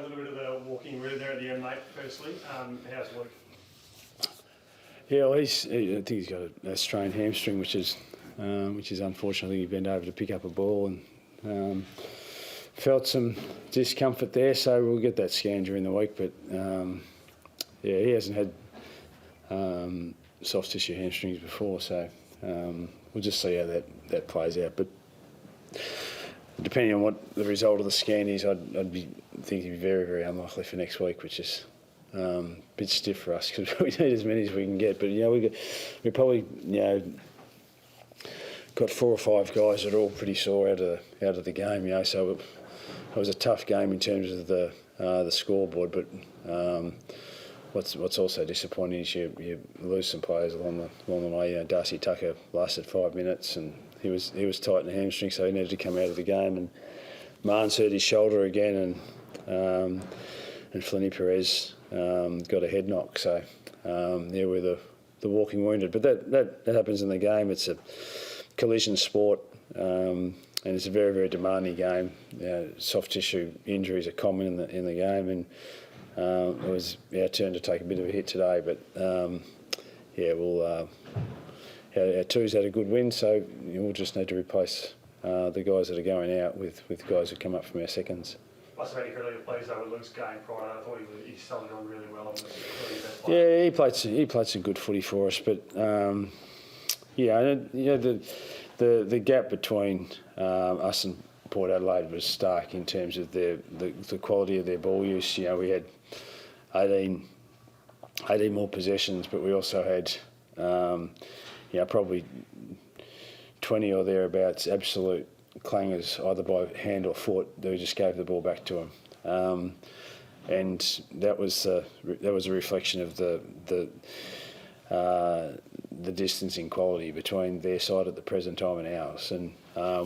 little bit of the walking route there at the end, mate, firstly. How's Luke? Yeah, well, I think he's got a strained hamstring, which is unfortunate. I think he bent over to pick up a ball and felt some discomfort there, so we'll get that scan during the week. But yeah, he hasn't had soft tissue hamstrings before, so we'll just see how that plays out. But depending on what the result of the scan is, I'd think he'd be very, very unlikely for next week, which is a bit stiff for us because we need as many as we can get. But we probably got 4 or 5 guys that are all pretty sore out of the game. So it was a tough game in terms of the scoreboard. But what's also disappointing is you lose some players along the way. Darcy Tucker lasted 5 minutes and he was tight in the hamstring, so he needed to come out of the game. And Marnes hurt his shoulder again, and Flinny Perez got a head knock. So we're the walking wounded. But that happens in the game. It's a collision sport, and it's a very, very demanding game. Soft tissue injuries are common in the game, and it was our turn to take a bit of a hit today. But our twos had a good win, so we'll just need to replace the guys that are going out with guys who come up from our seconds. Must have been incredibly pleased though with Luke's game Friday. I thought he started on really well and was really best player. Yeah, he played some good footy for us, but the gap between us and Port Adelaide was stark in terms of the quality of their ball use. We had 18 more possessions, but we also had probably 20 or thereabouts absolute clangers, either by hand or foot, that we just gave the ball back to them. And that was a reflection of the distance in quality between their side at the present time and ours. And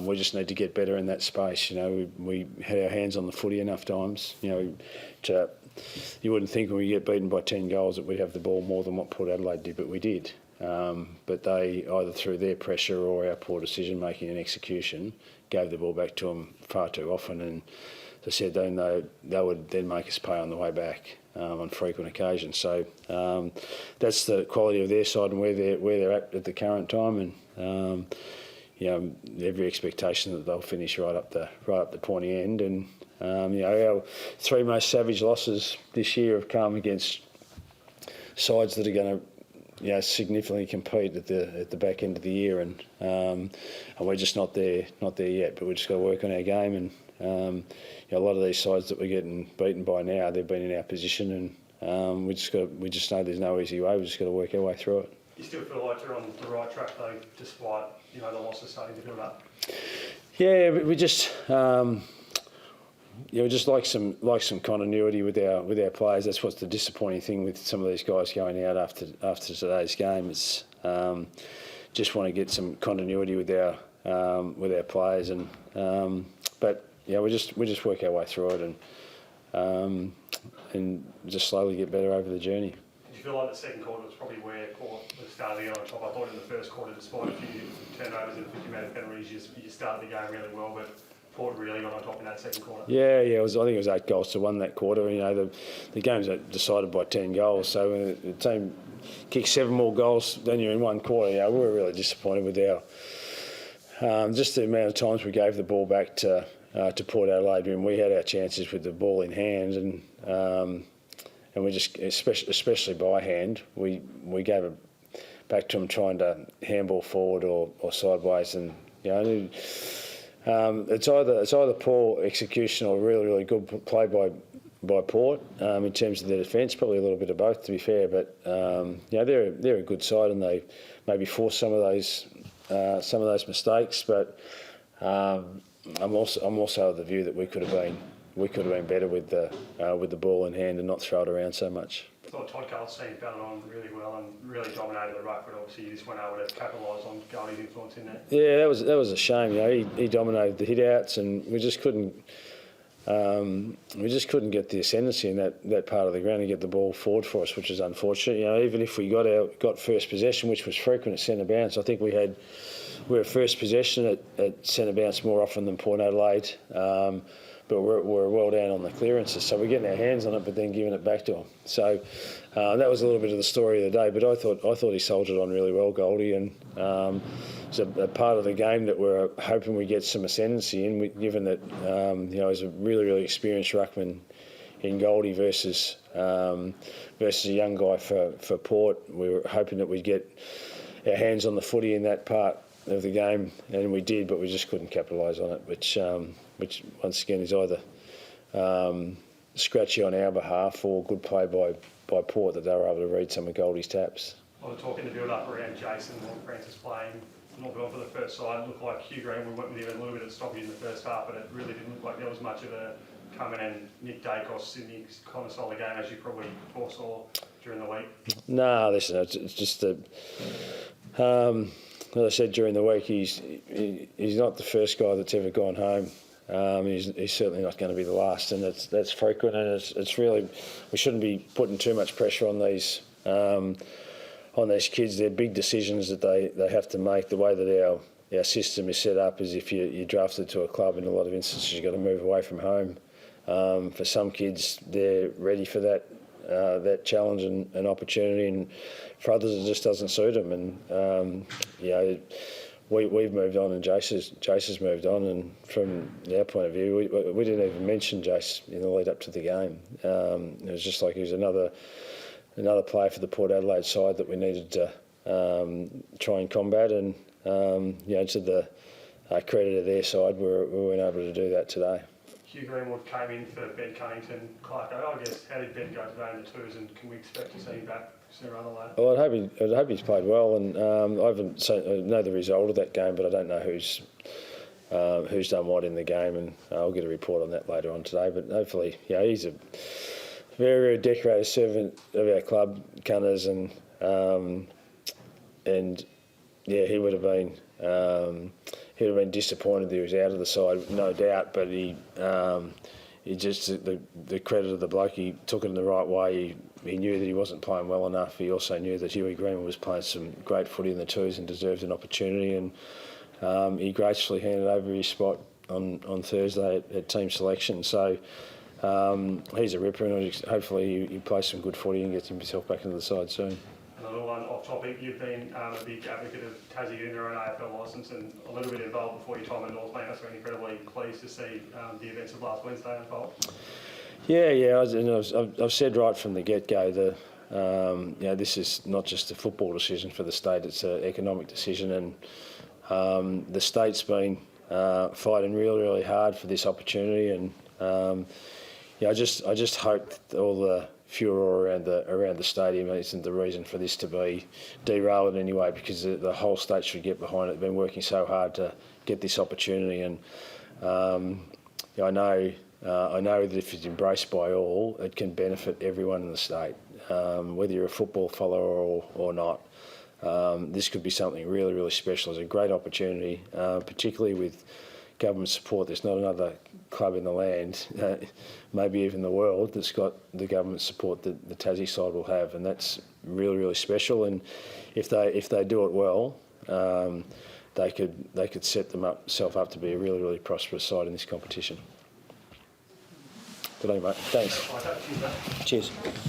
we just need to get better in that space. We had our hands on the footy enough times. You wouldn't think when we get beaten by 10 goals that we'd have the ball more than what Port Adelaide did, but we did. But they, either through their pressure or our poor decision making and execution, gave the ball back to them far too often. And as I said, they would then make us pay on the way back on frequent occasions. So that's the quality of their side and where they're at the current time. And every expectation that they'll finish right up the pointy end. And our 3 most savage losses this year have come against sides that are going to significantly compete at the back end of the year, and we're just not there yet. But we've just got to work on our game, and a lot of these sides that we're getting beaten by now, they've been in our position, and we just know there's no easy way. We just got to work our way through it. You still feel like you're on the right track though, despite the losses starting to build up? Yeah, we just. We just like some continuity with our players. That's what's the disappointing thing with some of these guys going out after today's game. It's just want to get some continuity with our players, and we just work our way through it and just slowly get better over the journey. Did you feel like the second quarter was probably where Port was starting to get on top? I thought in the first quarter, despite a few turnovers and a 50 amount of penalties, you started the game really well, but Port really got on top in that second quarter. Yeah. I think it was 8 goals to 1 that quarter. The game's decided by 10 goals. So when the team kicks 7 more goals than you in one quarter, we were really disappointed with our just the amount of times we gave the ball back to Port Adelaide when we had our chances with the ball in hand, and we just, especially by hand, we gave it back to them trying to handball forward or sideways, and it's either poor execution or really, really good play by Port in terms of their defence. Probably a little bit of both, to be fair. But they're a good side, and they maybe force some of those mistakes. But I'm also of the view that we could have been better with the ball in hand and not throw it around so much. I thought Todd Carlson battled on really well and really dominated the ruck, but obviously you just weren't able to capitalise on Goldie's influence in there. Yeah, that was a shame. He dominated the hit outs, and we just couldn't get the ascendancy in that part of the ground and get the ball forward for us, which is unfortunate. Even if we got first possession, which was frequent at centre bounce, I think we were first possession at centre bounce more often than Port Adelaide. but we're well down on the clearances. So we're getting our hands on it, but then giving it back to him. So that was a little bit of the story of the day. But I thought he soldiered on really well, Goldie, and it's a part of the game that we're hoping we get some ascendancy in, given that he's a really experienced ruckman in Goldie versus a young guy for Port. We were hoping that we'd get our hands on the footy in that part of the game, and we did, but we just couldn't capitalise on it, which once again is either scratchy on our behalf or good play by Port that they were able to read some of Goldie's taps. I was talking to build up around Jason and Francis playing. Not good on for the first side. It looked like Hugh Green, we went with him a little bit at stoppage in the first half, but it really didn't look like there was much of a coming and Nick Dacos in the kind of style of game as you probably foresaw during the week. No, listen, it's just that. As I said during the week, he's not the first guy that's ever gone home. He's certainly not going to be the last, and that's frequent. And it's really, we shouldn't be putting too much pressure on these kids. They're big decisions that they have to make. The way that our system is set up is if you're drafted to a club, in a lot of instances you've got to move away from home. For some kids, they're ready for that challenge and opportunity, and for others it just doesn't suit them. And we've moved on, and Jace has moved on. And from our point of view, we didn't even mention Jace in the lead up to the game. It was just like he was another player for the Port Adelaide side that we needed to try and combat. And to the credit of their side, we weren't able to do that today. Hugh Greenwood came in for Ben Cunnington. Clark, I guess, how did Ben go today in the twos, and can we expect to see him back sooner rather than later? Well, I'd hope he's played well, and I know the result of that game, but I don't know who's done what in the game, and I'll get a report on that later on today. But hopefully, he's a very decorated servant of our club, Cunners, and he would have been. He'd have been disappointed that he was out of the side, no doubt. But he just the credit of the bloke. He took it in the right way. He knew that he wasn't playing well enough. He also knew that Huey Greenwood was playing some great footy in the twos and deserved an opportunity. And he gracefully handed over his spot on Thursday at team selection. So he's a ripper, and hopefully he plays some good footy and gets himself back into the side soon. Another one off topic, you've been a big advocate of Tassie getting their own AFL licence and a little bit involved before your time at Northland. That's been incredibly pleased to see the events of last Wednesday unfold. Yeah. I've said right from the get-go that this is not just a football decision for the state; it's an economic decision, and the state's been fighting really hard for this opportunity. And I just hope all the furor around the stadium isn't the reason for this to be derailed in any way, because the whole state should get behind it. They've been working so hard to get this opportunity, and I know that if it's embraced by all, it can benefit everyone in the state, whether you're a football follower or not. This could be something really special. It's a great opportunity, particularly with government support. There's not another club in the land, maybe even the world, that's got the government support that the Tassie side will have, and that's really special. And if they do it well, they could set themselves up to be a really prosperous side in this competition. Good on you, mate. Thanks. Cheers.